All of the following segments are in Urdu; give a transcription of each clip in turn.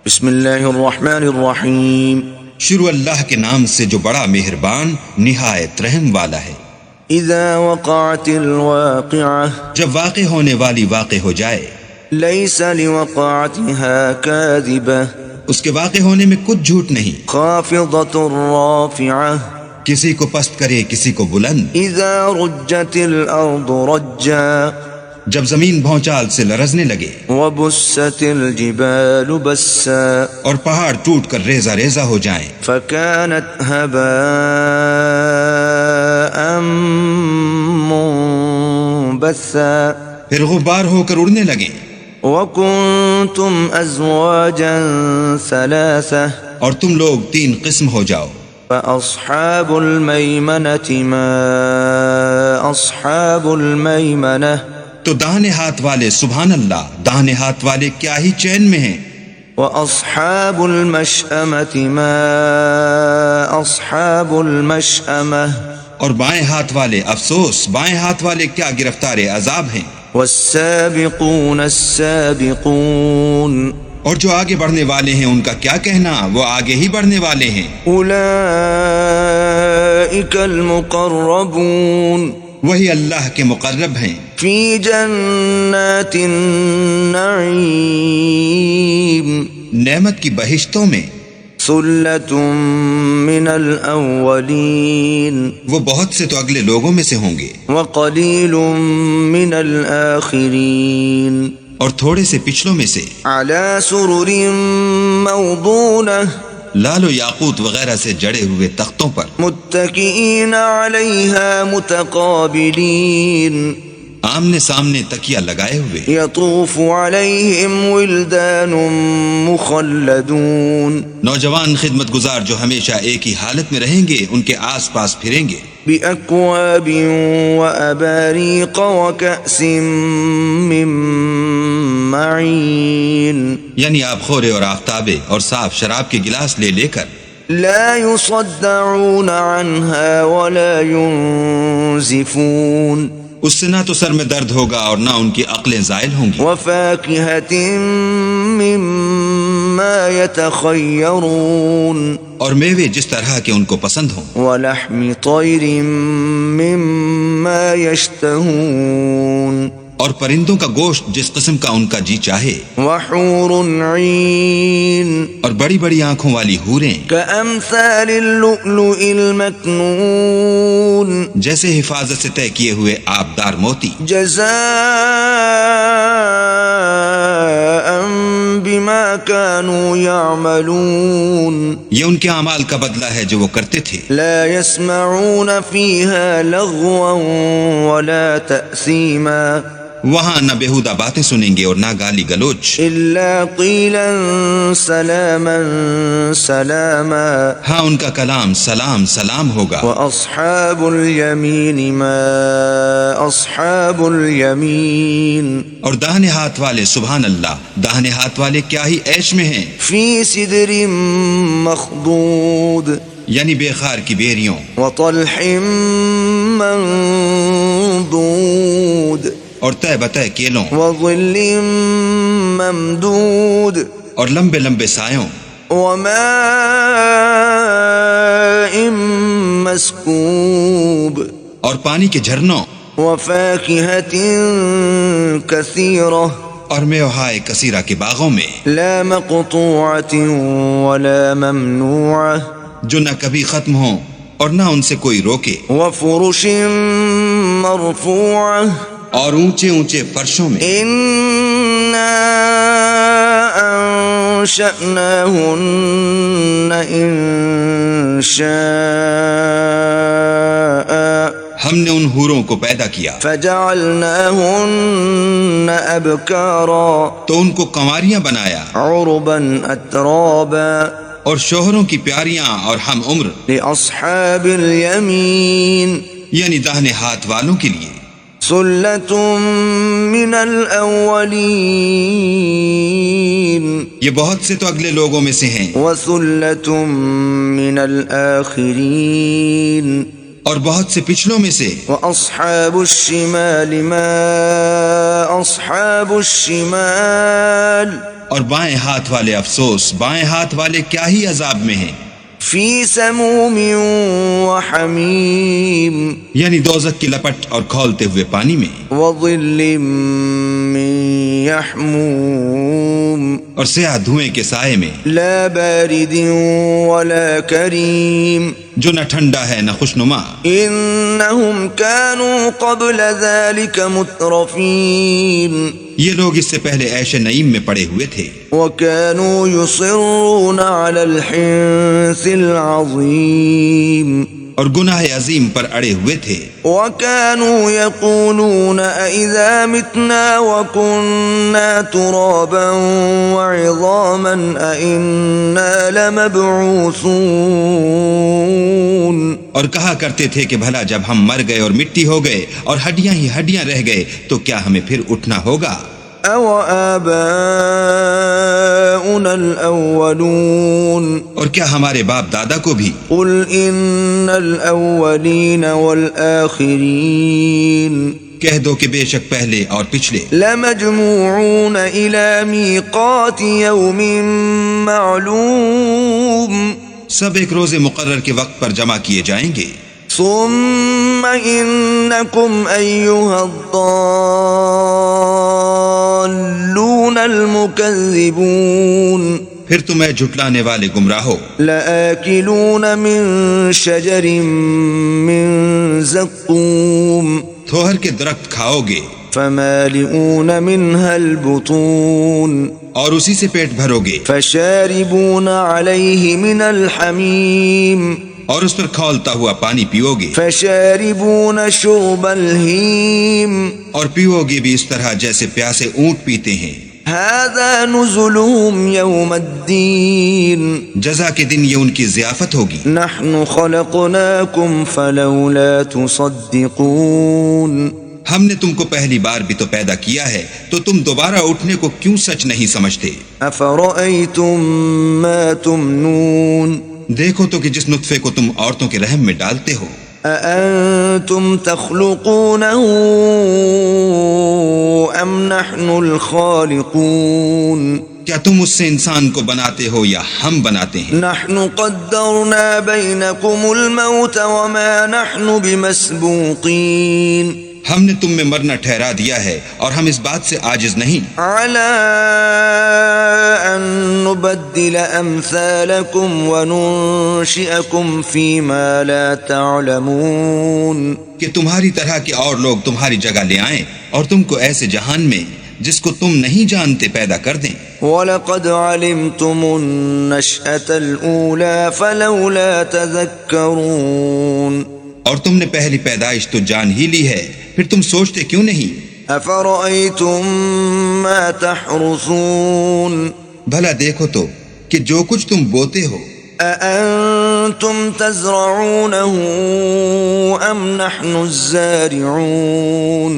بسم اللہ الرحمن الرحیم. شروع اللہ کے نام سے جو بڑا مہربان نہایت رحم والا ہے. اذا وقعت الواقعہ جب واقع ہونے والی واقع ہو جائے. لیس لوقعتها کاذبہ اس کے واقع ہونے میں کچھ جھوٹ نہیں. خافضۃ رافعہ کسی کو پست کرے کسی کو بلند. اذا رجت الارض رجا جب زمین بھونچال سے لرزنے لگے. وبست الجبال بسا اور پہاڑ ٹوٹ کر ریزہ ریزہ ہو جائیں. فكانت هباء منبثا پھر غبار ہو کر اڑنے لگیں. وكنتم ازواجا ثلاثة اور تم لوگ 3 قسم ہو جاؤ. فأصحاب الميمنة ما أصحاب الميمنة تو داہنے ہاتھ والے سبحان اللہ داہنے ہاتھ والے کیا ہی چین میں ہیں. وأصحاب المشأمة ما أصحاب المشأمة اور بائیں ہاتھ والے افسوس بائیں ہاتھ والے کیا گرفتار عذاب ہیں. والسابقون السابقون اور جو آگے بڑھنے والے ہیں ان کا کیا کہنا وہ آگے ہی بڑھنے والے ہیں. أولئك المقربون وہی اللہ کے مقرب ہیں. فی جنات النعیم نعمت کی بہشتوں میں. ثلۃ من الاولین وہ بہت سے تو اگلے لوگوں میں سے ہوں گے. وقلیل من الآخرین اور تھوڑے سے پچھلوں میں سے. علی سرر موضونہ لال و یاقوت وغیرہ سے جڑے ہوئے تختوں پر. متکئین علیہا متقابلین آمنے سامنے تکیہ لگائے ہوئے. یطوف علیہم ولدان مخلدون نوجوان خدمت گزار جو ہمیشہ ایک ہی حالت میں رہیں گے ان کے آس پاس پھریں گے. بأکواب وأباریق وکأس من معین یعنی آب خورے اور آفتابے اور صاف شراب کے گلاس لے لے کر. لا يصدعون عنها ولا ينزفون اس سے نہ تو سر میں درد ہوگا اور نہ ان کی عقلیں زائل ہوں گی. وفاکہۃ مما یتخیرون اور میوے جس طرح کے ان کو پسند ہوں. ولحم طیر مما یشتہون اور پرندوں کا گوشت جس قسم کا ان کا جی چاہے. وحور عین اور بڑی بڑی آنکھوں والی حوریں کامثال اللؤلؤ المکنون جیسے حفاظت سے طے کیے ہوئے آبدار موتی. جزاء بما كانوا يعملون یہ ان کے اعمال کا بدلہ ہے جو وہ کرتے تھے. لا يسمعون فيها لغوا ولا تأثيما وہاں نہ بےہودہ باتیں سنیں گے اور نہ گالی گلوچ. إلا قيلا سلاما سلاما ہاں ان کا کلام سلام سلام ہوگا. وأصحاب اليمين ما أصحاب اليمين اور داہنے ہاتھ والے سبحان اللہ داہنے ہاتھ والے کیا ہی عیش میں ہیں. في سدر مخضود یعنی بے خار کی بیریوں. وطلح منضود اور تہ بتہ کیلوں. وظل ممدود اور لمبے لمبے سایوں. وماء مسکوب اور پانی کے جھرنوں. وفاکہۃ کثیرہ اور میوہائے کثیرہ کے باغوں میں. لا مقطوعۃ ولا ممنوعہ جو نہ کبھی ختم ہوں اور نہ ان سے کوئی روکے. وفرش مرفوعہ اور اونچے اونچے فرشوں میں. انا انشأناہن انشاء ہم نے ان حوروں کو پیدا کیا. فجعلناہن ابکارا تو ان کو کنواریاں بنایا. عربا اترابا اور شوہروں کی پیاریاں اور ہم عمر. لأصحاب الیمین یعنی داہنے ہاتھ والوں کے لیے. ثلۃ من الاولین یہ بہت سے تو اگلے لوگوں میں سے ہیں. وثلۃ من الآخرین اور بہت سے پچھلوں میں سے. وَأَصْحَابُ الشِّمَالِ مَا أَصْحَابُ الشِّمَالِ اور بائیں ہاتھ والے افسوس، بائیں ہاتھ والے کیا ہی عذاب میں ہیں، فی سموم وحمیم یعنی دوزخ کی لپٹ اور کھولتے ہوئے پانی میں، وظل من یحموم اور سیاہ دھوئیں کے سائے میں، لا بارد ولا کریم جو نہ ٹھنڈا ہے نہ خوشنما۔ انہم كانوا قبل ذلك مترفین یہ لوگ اس سے پہلے عیش نعیم میں پڑے ہوئے تھے، وكانوا يصرون على الحنث العظیم اور گناہ عظیم پر اڑے ہوئے تھے، وكانوا يقولون أإذا متنا وكنا ترابا وعظاما أإنا لمبعوثون اور کہا کرتے تھے کہ بھلا جب ہم مر گئے اور مٹی ہو گئے اور ہڈیاں ہی ہڈیاں رہ گئے تو کیا ہمیں پھر اٹھنا ہوگا؟ أو آباؤنا الأولون اور کیا ہمارے باپ دادا کو بھی؟ قل إن الأولين والآخرين کہہ دو کہ بے شک پہلے اور پچھلے لمجموعون إلى ميقات يوم معلوم سب ایک روز مقرر کے وقت پر جمع کیے جائیں گے، ثم إنكم أيها الضالون المكذبون پھر تمہیں جھٹلانے والے گمراہو، لآكلون من شجر من زقوم تھوہر کے درخت کھاؤ گے فمالئون منها البطون اور اسی سے پیٹ بھرو گے، فشاربون عليه من الحميم اور اس پر کھولتا ہوا پانی پیو گے، فشاربون شرب الهيم اور پیو گے بھی اس طرح جیسے پیاسے اونٹ پیتے ہیں۔ هذا نزلهم يوم الدين جزا کے دن یہ ان کی ضیافت ہوگی۔ نحن خلقناكم فلولا تصدقون ہم نے تم کو پہلی بار بھی تو پیدا کیا ہے، تو تم دوبارہ اٹھنے کو کیوں سچ نہیں سمجھتے؟ افرأيتم ما تمنون دیکھو تو کہ جس نطفے کو تم عورتوں کے رحم میں ڈالتے ہو، أأنتم تخلقونه أم نحن الخالقون کیا تم اس سے انسان کو بناتے ہو یا ہم بناتے ہیں؟ نحن قدرنا بينكم الموت وما نحن بمسبوقين ہم نے تم میں مرنا ٹھہرا دیا ہے اور ہم اس بات سے عاجز نہیں على أن نبدل أمثالكم وننشئكم فيما لا تعلمون کہ تمہاری طرح کے اور لوگ تمہاری جگہ لے آئیں اور تم کو ایسے جہان میں جس کو تم نہیں جانتے پیدا کر دیں۔ وَلَقَدْ عَلِمْتُمُ النَّشْأَةَ الْأُولَى فَلَوْلَا تَذَكَّرُونَ اور تم نے پہلی پیدائش تو جان ہی لی ہے، پھر تم سوچتے کیوں نہیں؟ أَفَرَأَيْتُم مَّا تَحْرُثُونَ بھلا دیکھو تو کہ جو کچھ تم بوتے ہو، أَأَنتُمْ تَزْرَعُونَهُ أَمْ نَحْنُ الزَّارِعُونَ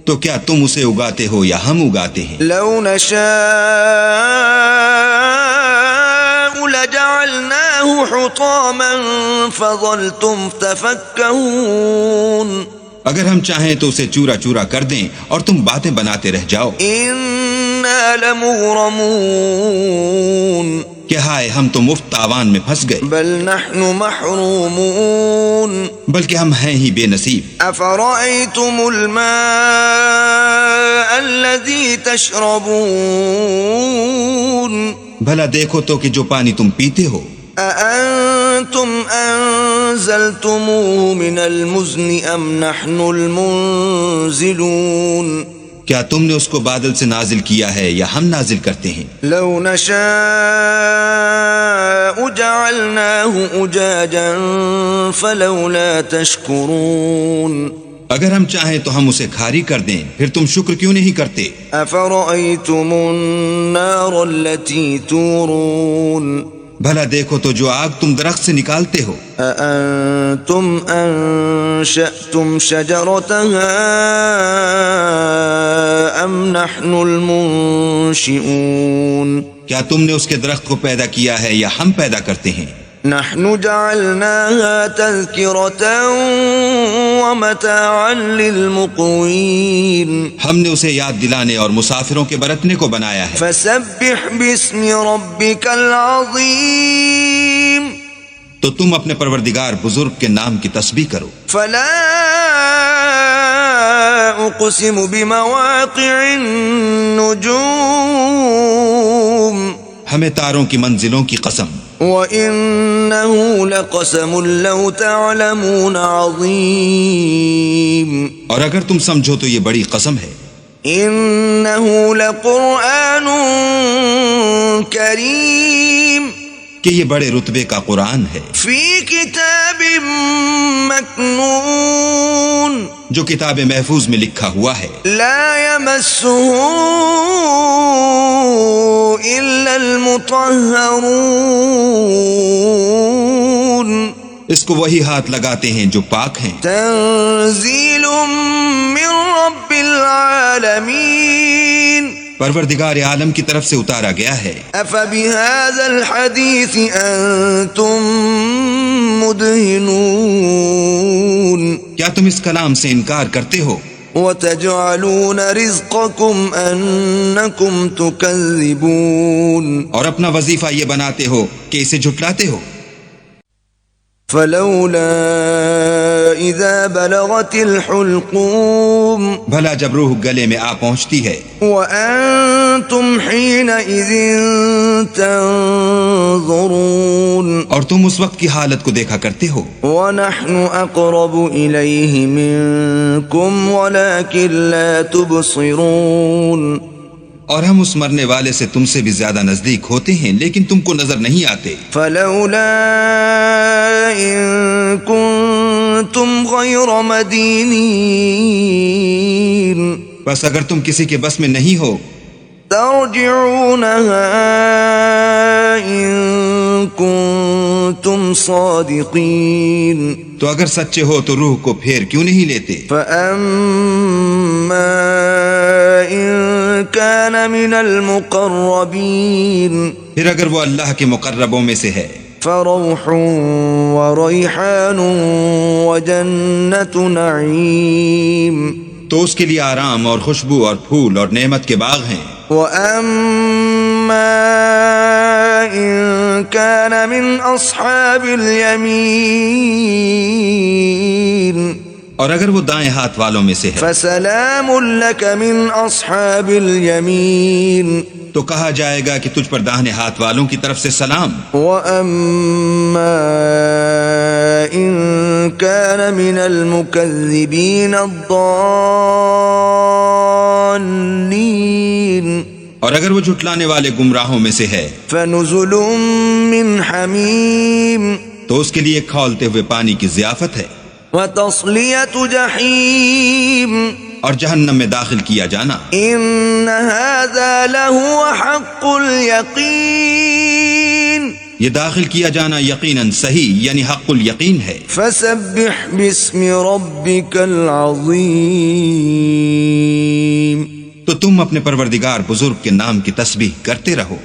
تو کیا تم اسے اگاتے ہو یا ہم اگاتے ہیں؟ لَوْ نَشَاءُ لَجَعَلْنَاهُ حُطَامًا فَظَلْتُمْ تَفَكَّهُونَ اگر ہم چاہیں تو اسے چورا چورا کر دیں اور تم باتیں بناتے رہ جاؤ إِنَّا لَمُغْرَمُونَ کہ ہائے ہم تو مفت تاوان میں پھنس گئے، بل نحن محرومون بلکہ ہم ہیں ہی بے نصیب۔ أفرأيتم الماء الذي تشربون بھلا دیکھو تو کہ جو پانی تم پیتے ہو، أأنتم أنزلتموه من المزن أم نحن المنزلون کیا تم نے اس کو بادل سے نازل کیا ہے یا ہم نازل کرتے ہیں؟ لو نشاء جعلناه أجاجا فلولا تشكرون اگر ہم چاہیں تو ہم اسے کھاری کر دیں، پھر تم شکر کیوں نہیں کرتے؟ أفرأيتم النار التي تورون بھلا دیکھو تو جو آگ تم درخت سے نکالتے ہو، أأنتم أنشأتم شجرتها أم نحن المنشئون کیا تم نے اس کے درخت کو پیدا کیا ہے یا ہم پیدا کرتے ہیں؟ نحن جعلناها تذكرة ومتاعا للمقوين ہم نے اسے یاد دلانے اور مسافروں کے برتنے کو بنایا ہے. فسبح باسم ربك العظيم تو تم اپنے پروردگار بزرگ کے نام کی تسبیح کرو. فلا اقسم بمواقع النجوم ہمیں تاروں کی منزلوں کی قسم. وَإِنَّهُ لَقَسَمٌ لَوْ تَعْلَمُونَ عَظِيمٌ اور اگر تم سمجھو تو یہ بڑی قسم ہے. إِنَّهُ لَقُرْآنٌ كَرِيمٌ کہ یہ بڑے رتبے کا قرآن ہے فِي كِتَابٍ مَّكْنُونٍ جو کتاب محفوظ میں لکھا ہوا ہے. لَا يَمَسُّهُ إِلَّا الْمُطَهَّرُونَ اس کو وہی ہاتھ لگاتے ہیں جو پاک ہیں. تنزیل من رب العالمین پروردگار عالم کی طرف سے اتارا گیا ہے. افبهذا الحدیث انتم مدہنون کیا تم اس کلام سے انکار کرتے ہو؟ وتجعلون رزقكم انکم تکذبون اور اپنا وظیفہ یہ بناتے ہو کہ اسے جھٹلاتے ہو. فلولا اذا بلغت الحلقوم بھلا جب روح گلے میں آ پہنچتی ہے وانتم حينئذ تنظرون اور تم اس وقت کی حالت کو دیکھا کرتے ہو. ونحن اقرب الیہ منکم ولکن لا تبصرون اور ہم اس مرنے والے سے تم سے بھی زیادہ نزدیک ہوتے ہیں لیکن تم کو نظر نہیں آتے. فلولا ان کنتم غیر مدینین بس اگر تم کسی کے بس میں نہیں ہو ترجعونها ان کنتم صادقین تو اگر سچے ہو تو روح کو پھیر کیوں نہیں لیتے. فاما ان كان من المقربین پھر اگر وہ اللہ کے مقربوں میں سے ہے فروح وریحان وجنت نعیم تو اس کے لیے آرام اور خوشبو اور پھول اور نعمت کے باغ ہیں. وَأَمَّا إِن كَانَ مِنْ أَصْحَابِ الْيَمِينِ اور اگر وہ دائیں ہاتھ والوں میں سے ہے فَسَلَامٌ لَكَ مِنْ أَصْحَابِ الْيَمِينِ تو کہا جائے گا کہ تجھ پر داہنے ہاتھ والوں کی طرف سے سلام. وَأَمَّا إِن كَانَ مِنَ الْمُكَذِّبِينَ الضَّالِّينَ اور اگر وہ جھٹلانے والے گمراہوں میں سے ہے فَنُزُلٌ مِّنْ حَمِيمٍ تو اس کے لیے کھولتے ہوئے پانی کی ضیافت ہے. وَتَصْلِيَةُ جَحِيمٍ اور جہنم میں داخل کیا جانا. إِنَّ هَذَا لَهُوَ حَقُّ الْيَقِينِ یہ داخل کیا جانا یقیناً صحیح یعنی حق الیقین ہے. فَسَبِّحْ بِاسْمِ رَبِّكَ الْعَظِيمِ تو تم اپنے پروردگار بزرگ کے نام کی تسبیح کرتے رہو.